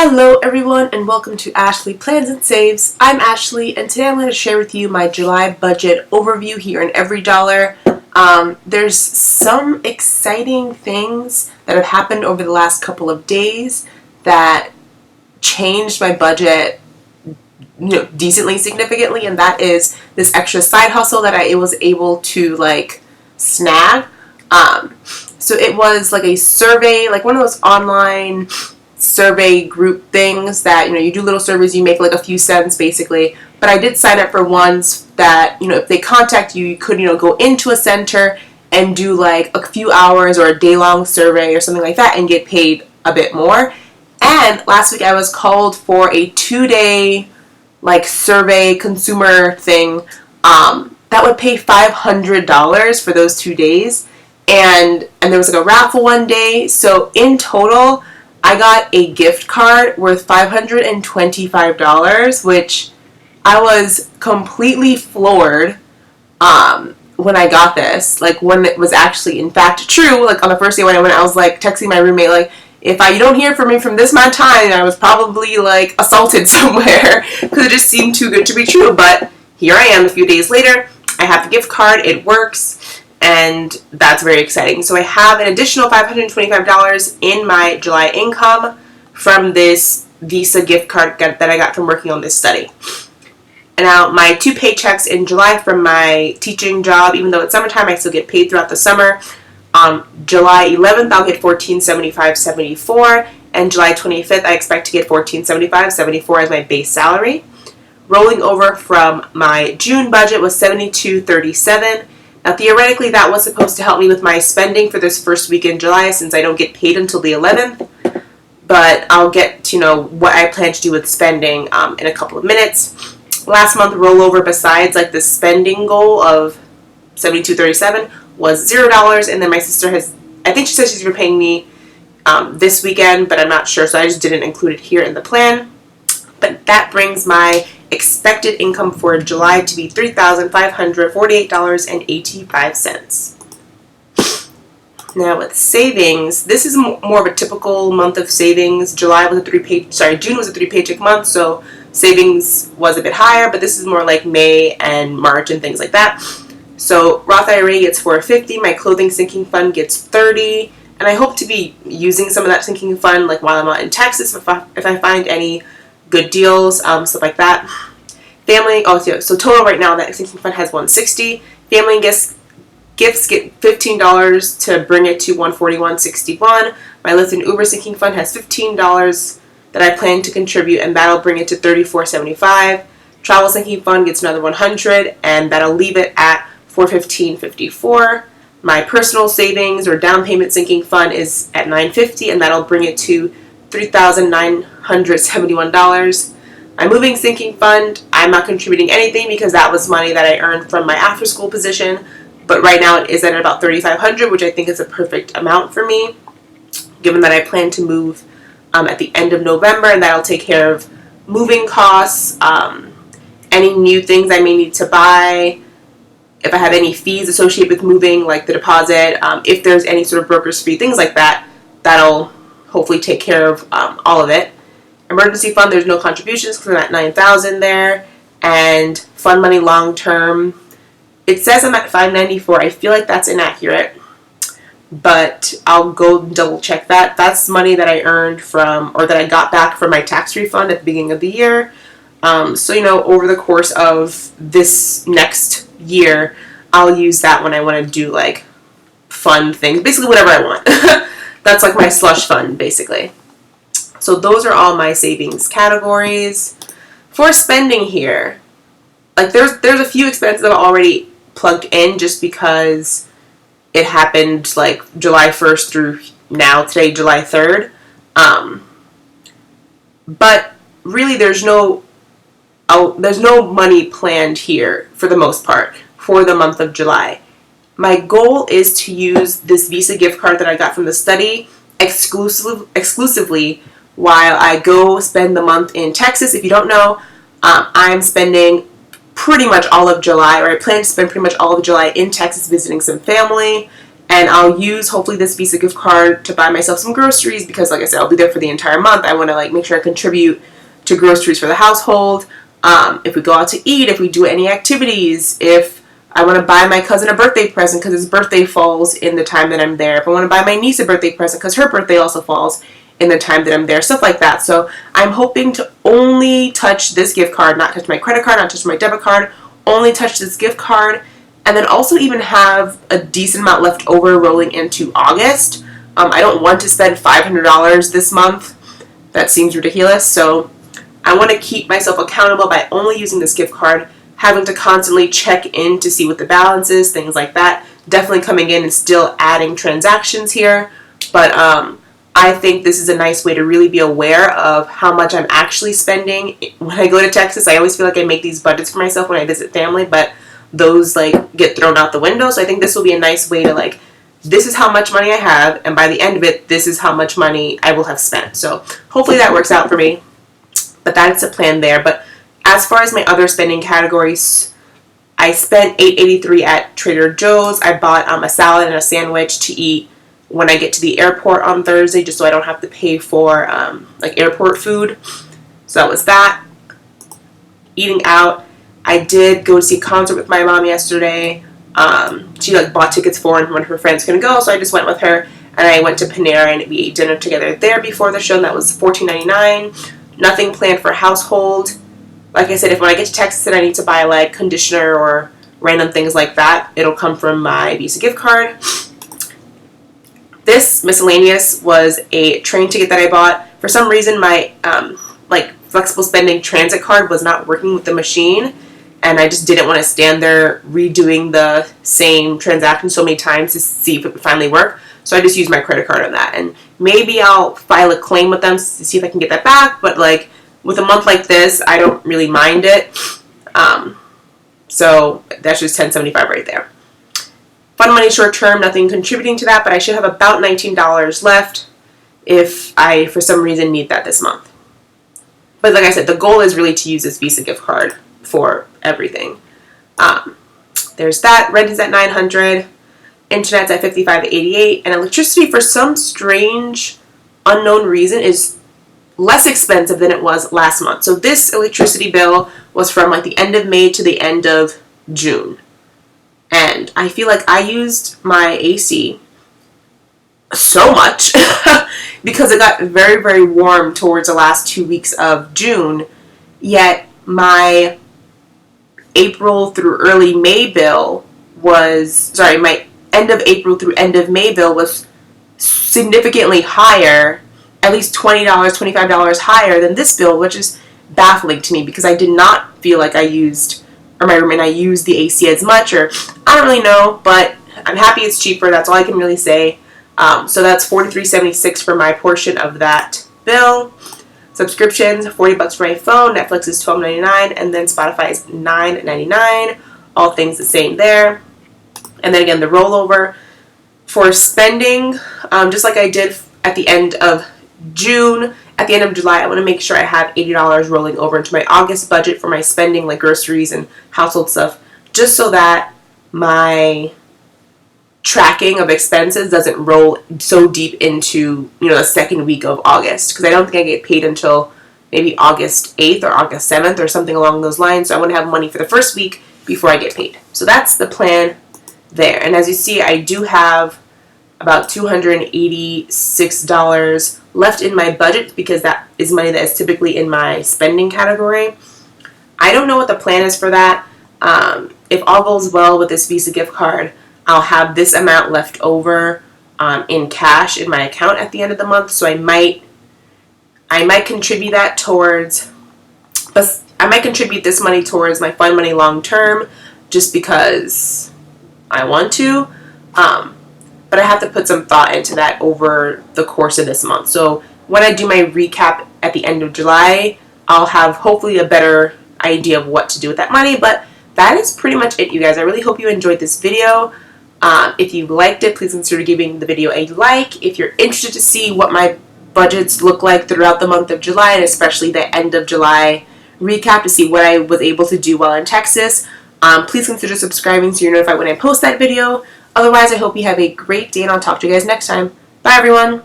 Hello everyone and welcome to Ashley Plans and Saves. I'm Ashley and today I'm going to share with you my July budget overview here in EveryDollar. There's some exciting things that have happened over the last couple of days that changed my budget decently significantly, and that is this extra side hustle that I was able to snag. So it was like a survey, like one of those online survey group things that you do little surveys, you make like a few cents basically. But I did sign up for ones that if they contact you, you could go into a center and do like a few hours or a day-long survey or something like that and get paid a bit more. And last week I was called for a 2-day survey consumer thing that would pay $500 for those 2 days, and there was like a raffle one day. So in total I got a gift card worth $525, which I was completely floored when I got this. Like when it was actually in fact true. Like on the first day when I went, I was like texting my roommate like, if you don't hear from me from this amount of time, I was probably like assaulted somewhere because it just seemed too good to be true. But here I am a few days later. I have the gift card. It works. And that's very exciting. So I have an additional $525 in my July income from this Visa gift card that I got from working on this study. And now my 2 paychecks in July from my teaching job, even though it's summertime, I still get paid throughout the summer. July 11th, I'll get $1475.74, and July 25th, I expect to get $1475.74 as my base salary. Rolling over from my June budget was $72.37. Now, theoretically, that was supposed to help me with my spending for this first week in July since I don't get paid until the 11th. But I'll get to what I plan to do with spending in a couple of minutes. Last month rollover, besides the spending goal of $72.37, was $0. And then my sister I think she said she's repaying me this weekend, but I'm not sure, so I just didn't include it here in the plan. But that brings my expected income for July to be $3,548.85. Now with savings, this is more of a typical month of savings. June was a 3-paycheck month, so savings was a bit higher, but this is more like May and March and things like that. So Roth IRA gets $450, my clothing sinking fund gets $30, and I hope to be using some of that sinking fund while I'm out in Texas if I find any good deals, stuff like that. Family, so total right now that sinking fund has $160. Family gifts get $15 to bring it to $141.61. My Lyft and Uber sinking fund has $15 that I plan to contribute, and that'll bring it to $34.75. Travel sinking fund gets another $100, and that'll leave it at $415.54. My personal savings or down payment sinking fund is at $950, and that'll bring it to $3,971. My moving sinking fund, I'm not contributing anything because that was money that I earned from my after school position, but right now it is at about $3,500, which I think is a perfect amount for me, given that I plan to move at the end of November, and that'll take care of moving costs, any new things I may need to buy, if I have any fees associated with moving, like the deposit, if there's any sort of broker's fee, things like that, that'll hopefully take care of all of it. Emergency fund, there's no contributions because I'm at $9,000 there. And fund money long term, it says I'm at $594. I feel like that's inaccurate, but I'll go double check that. That's money that I earned from, or that I got back from my tax refund at the beginning of the year. So over the course of this next year, I'll use that when I want to do fun things, basically whatever I want. That's my slush fund, basically. So those are all my savings categories. For spending here, there's a few expenses that I've already plugged in just because it happened July 1st through now, today, July 3rd. But really there's no money planned here for the most part for the month of July. My goal is to use this Visa gift card that I got from the study exclusively while I go spend the month in Texas. If you don't know, I'm spending pretty much all of July, or I plan to spend pretty much all of July in Texas visiting some family And I'll use, hopefully, this Visa gift card to buy myself some groceries because, like I said, I'll be there for the entire month. I want to, like, make sure I contribute to groceries for the household. If we go out to eat, if we do any activities, if I want to buy my cousin a birthday present because his birthday falls in the time that I'm there. If I want to buy my niece a birthday present because her birthday also falls in the time that I'm there. Stuff like that. So I'm hoping to only touch this gift card, not touch my credit card, not touch my debit card, only touch this gift card. And then also even have a decent amount left over rolling into August. I don't want to spend $500 this month. That seems ridiculous. So I want to keep myself accountable by only using this gift card, having to constantly check in to see what the balance is, things like that. Definitely coming in and still adding transactions here. But I think this is a nice way to really be aware of how much I'm actually spending. When I go to Texas, I always feel like I make these budgets for myself when I visit family, but those like get thrown out the window. So I think this will be a nice way to like, this is how much money I have, and by the end of it, this is how much money I will have spent. So hopefully that works out for me. But that's the plan there. But as far as my other spending categories, I spent $8.83 at Trader Joe's. I bought a salad and a sandwich to eat when I get to the airport on Thursday, just so I don't have to pay for like airport food. So that was that. Eating out. I did go to see a concert with my mom yesterday. She like bought tickets for and one of her friends couldn't go, so I just went with her. And I went to Panera and we ate dinner together there before the show, and that was $14.99. Nothing planned for household. Like I said, if when I get to Texas and I need to buy like conditioner or random things like that, it'll come from my Visa gift card. This miscellaneous was a train ticket that I bought. For some reason, my like flexible spending transit card was not working with the machine, and I just didn't want to stand there redoing the same transaction so many times to see if it would finally work. So I just used my credit card on that, and maybe I'll file a claim with them to see if I can get that back. But like with a month like this, I don't really mind it. So that's just $10.75 right there. Fun money short term, nothing contributing to that, but I should have about $19 left if I for some reason need that this month. But like I said, the goal is really to use this Visa gift card for everything. There's that. Rent is at $900. Internet's at $55.88. And electricity, for some strange, unknown reason, is less expensive than it was last month. So this electricity bill was from like the end of May to the end of June. And I feel like I used my AC so much because it got very, very warm towards the last 2 weeks of June. Yet my April through early May bill my end of April through end of May bill was significantly higher, at least $20, $25 higher than this bill, which is baffling to me because I did not feel like I used, or my roommate and I used the AC as much, or I don't really know, but I'm happy it's cheaper. That's all I can really say. So that's $43.76 for my portion of that bill. Subscriptions, $40 for my phone. Netflix is $12.99, and then Spotify is $9.99. All things the same there. And then again, the rollover for spending, just like I did at the end of June, at the end of July, I want to make sure I have $80 rolling over into my August budget for my spending, like groceries and household stuff, just so that my tracking of expenses doesn't roll so deep into, the second week of August, because I don't think I get paid until maybe August 8th or August 7th or something along those lines. So I want to have money for the first week before I get paid. So that's the plan there. And as you see, I do have about $286 left in my budget because that is money that is typically in my spending category. I don't know what the plan is for that. If all goes well with this Visa gift card, I'll have this amount left over in cash in my account at the end of the month. So I might contribute that towards, but I might contribute this money towards my fund money long term, just because I want to. But I have to put some thought into that over the course of this month. So when I do my recap at the end of July, I'll have hopefully a better idea of what to do with that money. But that is pretty much it, you guys. I really hope you enjoyed this video. If you liked it, please consider giving the video a like. If you're interested to see what my budgets look like throughout the month of July, and especially the end of July recap to see what I was able to do while in Texas, please consider subscribing so you're notified when I post that video. Otherwise, I hope you have a great day, and I'll talk to you guys next time. Bye, everyone.